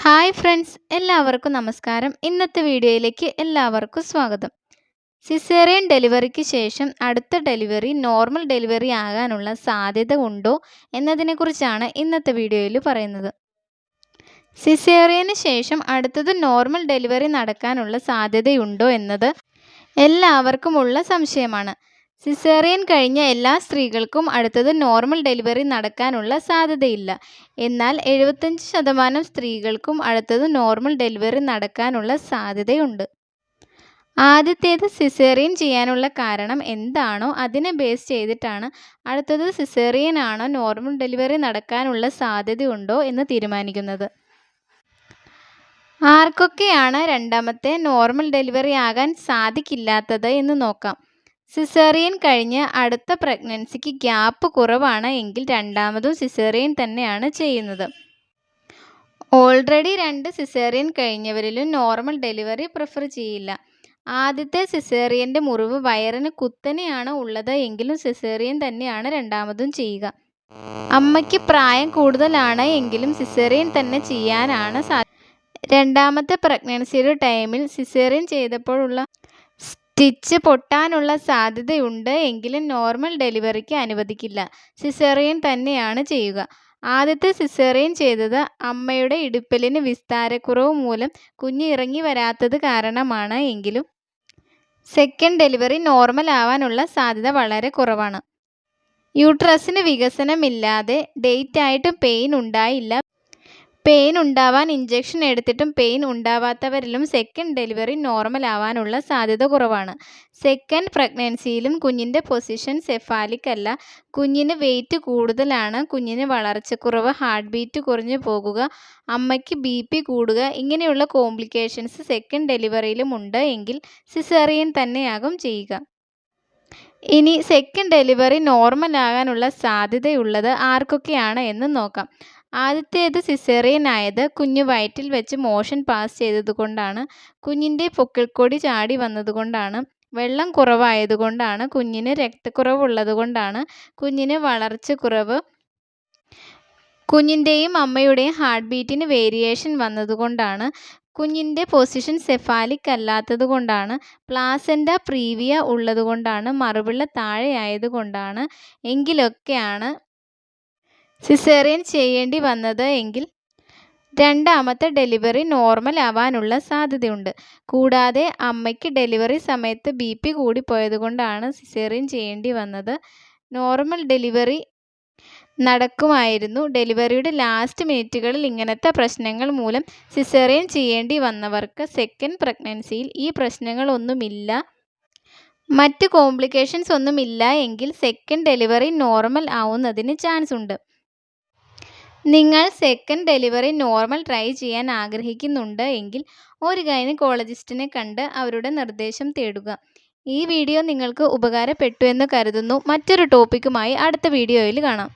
Hi friends, എല്ലാവർക്കും നമസ്കാരം. ഇന്നത്തെ വീഡിയോയിലേക്ക് എല്ലാവർക്കും സ്വാഗതം. സിസേറിയൻ ഡെലിവറിക്ക് ശേഷം അടുത്ത ഡെലിവറി നോർമൽ ഡെലിവറി ആകാനുള്ള സാധ്യത ഉണ്ടോ എന്നതിനെക്കുറിച്ചാണ് ഇന്നത്തെ വീഡിയോയിൽ പറയുന്നത്. സിസേറിയന് ശേഷം അടുത്തത് നോർമൽ ഡെലിവറി നടക്കാനുള്ള സാധ്യതയുണ്ടോ എന്നത് എല്ലാവർക്കുമുള്ള സംശയമാണ്. സിസേറിയൻ കഴിഞ്ഞ എല്ലാ സ്ത്രീകൾക്കും അടുത്തത് നോർമൽ ഡെലിവറി നടക്കാനുള്ള സാധ്യതയില്ല. എന്നാൽ 75% സ്ത്രീകൾക്കും അടുത്തത് നോർമൽ ഡെലിവറി നടക്കാനുള്ള സാധ്യതയുണ്ട്. ആദ്യത്തേത് സിസേറിയൻ ചെയ്യാനുള്ള കാരണം എന്താണോ അതിനെ ബേസ് ചെയ്തിട്ടാണ് അടുത്തത് സിസേറിയൻ ആണോ നോർമൽ ഡെലിവറി നടക്കാനുള്ള സാധ്യതയുണ്ടോ എന്ന് തീരുമാനിക്കുന്നത്. ആർക്കൊക്കെയാണ് രണ്ടാമത്തെ നോർമൽ ഡെലിവറി ആകാൻ സാധിക്കില്ലാത്തത് എന്ന് നോക്കാം. സിസേറിയൻ കഴിഞ്ഞ് അടുത്ത പ്രഗ്നൻസിക്ക് ഗ്യാപ്പ് കുറവാണ് എങ്കിൽ രണ്ടാമതും സിസേറിയൻ തന്നെയാണ് ചെയ്യുന്നത്. ഓൾറെഡി 2 സിസേറിയൻ കഴിഞ്ഞവരിലും നോർമൽ ഡെലിവറി പ്രിഫർ ചെയ്യില്ല. ആദ്യത്തെ സിസേറിയൻ്റെ മുറിവ് വയറിന് കുത്തനെയാണ് ഉള്ളത് എങ്കിലും സിസേറിയൻ തന്നെയാണ് രണ്ടാമതും ചെയ്യുക. അമ്മയ്ക്ക് പ്രായം കൂടുതലാണ് എങ്കിലും സിസേറിയൻ തന്നെ ചെയ്യാനാണ് രണ്ടാമത്തെ പ്രഗ്നൻസിയുടെ ടൈമിൽ സിസേറിയൻ ചെയ്തപ്പോഴുള്ള സ്റ്റിച്ച് പൊട്ടാനുള്ള സാധ്യതയുണ്ട് എങ്കിലും നോർമൽ ഡെലിവറിക്ക് അനുവദിക്കില്ല. സിസേറിയൻ തന്നെയാണ് ചെയ്യുക. ആദ്യത്തെ സിസേറിയൻ ചെയ്തത് അമ്മയുടെ ഇടുപ്പലിന് വിസ്താരക്കുറവ് മൂലം കുഞ്ഞ് ഇറങ്ങി വരാത്തത് കാരണമാണ് എങ്കിലും സെക്കൻഡ് ഡെലിവറി നോർമൽ ആവാനുള്ള സാധ്യത വളരെ കുറവാണ്. യൂട്രസിന് വികസനമില്ലാതെ ഡേറ്റ് ആയിട്ടും പെയിൻ ഉണ്ടായില്ല. പെയിൻ ഉണ്ടാവാൻ ഇഞ്ചക്ഷൻ എടുത്തിട്ടും പെയിൻ ഉണ്ടാവാത്തവരിലും സെക്കൻഡ് ഡെലിവറി നോർമൽ ആവാനുള്ള സാധ്യത കുറവാണ്. സെക്കൻഡ് പ്രഗ്നൻസിയിലും കുഞ്ഞിൻ്റെ പൊസിഷൻ സെഫാലിക് അല്ല. കുഞ്ഞിന് വെയിറ്റ് കൂടുതലാണ്. കുഞ്ഞിന് വളർച്ചക്കുറവ്, ഹാർട്ട് ബീറ്റ് കുറഞ്ഞു പോകുക, അമ്മയ്ക്ക് BP കൂടുക ഇങ്ങനെയുള്ള കോംപ്ലിക്കേഷൻസ് സെക്കൻഡ് ഡെലിവറിയിലും ഉണ്ട് എങ്കിൽ സിസേറിയൻ തന്നെയാകും ചെയ്യുക. ഇനി സെക്കൻഡ് ഡെലിവറി നോർമൽ ആകാനുള്ള സാധ്യതയുള്ളത് ആർക്കൊക്കെയാണ് എന്ന് നോക്കാം. ആദ്യത്തേത് സിസേറിയൻ ആയത് കുഞ്ഞ് വയറ്റിൽ വെച്ച് മോഷൻ പാസ് ചെയ്തതുകൊണ്ടാണ്, കുഞ്ഞിൻ്റെ പൊക്കിൾക്കൊടി ചാടി വന്നതുകൊണ്ടാണ്, വെള്ളം കുറവായതുകൊണ്ടാണ്, കുഞ്ഞിന് രക്തക്കുറവുള്ളതുകൊണ്ടാണ്, കുഞ്ഞിന് വളർച്ചക്കുറവ്, കുഞ്ഞിൻ്റെയും അമ്മയുടെയും ഹാർട്ട് ബീറ്റിന് വേരിയേഷൻ വന്നതുകൊണ്ടാണ്, കുഞ്ഞിൻ്റെ പൊസിഷൻ സെഫാലിക് അല്ലാത്തതുകൊണ്ടാണ്, പ്ലാസെൻ്റ പ്രീവിയ ഉള്ളതുകൊണ്ടാണ്, മറുപിള്ള താഴെയായതുകൊണ്ടാണ് എങ്കിലൊക്കെയാണ് സിസേറിയൻ ചെയ്യേണ്ടി വന്നത് എങ്കിൽ രണ്ടാമത്തെ ഡെലിവറി നോർമൽ ആവാനുള്ള സാധ്യതയുണ്ട്. കൂടാതെ അമ്മയ്ക്ക് ഡെലിവറി സമയത്ത് BP കൂടിപ്പോയതുകൊണ്ടാണ് സിസേറിയൻ ചെയ്യേണ്ടി വന്നത്. നോർമൽ ഡെലിവറി നടക്കുമായിരുന്നു. ഡെലിവറിയുടെ ലാസ്റ്റ് മിനിറ്റുകളിൽ ഇങ്ങനത്തെ പ്രശ്നങ്ങൾ മൂലം സിസേറിയൻ ചെയ്യേണ്ടി വന്നവർക്ക് സെക്കൻഡ് പ്രഗ്നൻസിയിൽ ഈ പ്രശ്നങ്ങളൊന്നുമില്ല, മറ്റ് കോംപ്ലിക്കേഷൻസ് ഒന്നുമില്ല എങ്കിൽ സെക്കൻഡ് ഡെലിവറി നോർമൽ ആവുന്നതിന് ചാൻസ് ഉണ്ട്. നിങ്ങൾ സെക്കൻഡ് ഡെലിവറി നോർമൽ ട്രൈ ചെയ്യാൻ ആഗ്രഹിക്കുന്നുണ്ട് എങ്കിൽ ഒരു ഗൈനക്കോളജിസ്റ്റിനെ കണ്ട് അവരുടെ നിർദ്ദേശം തേടുക. ഈ വീഡിയോ നിങ്ങൾക്ക് ഉപകാരപ്പെട്ടു എന്ന് കരുതുന്നു. മറ്റൊരു ടോപ്പിക്കുമായി അടുത്ത വീഡിയോയിൽ കാണാം.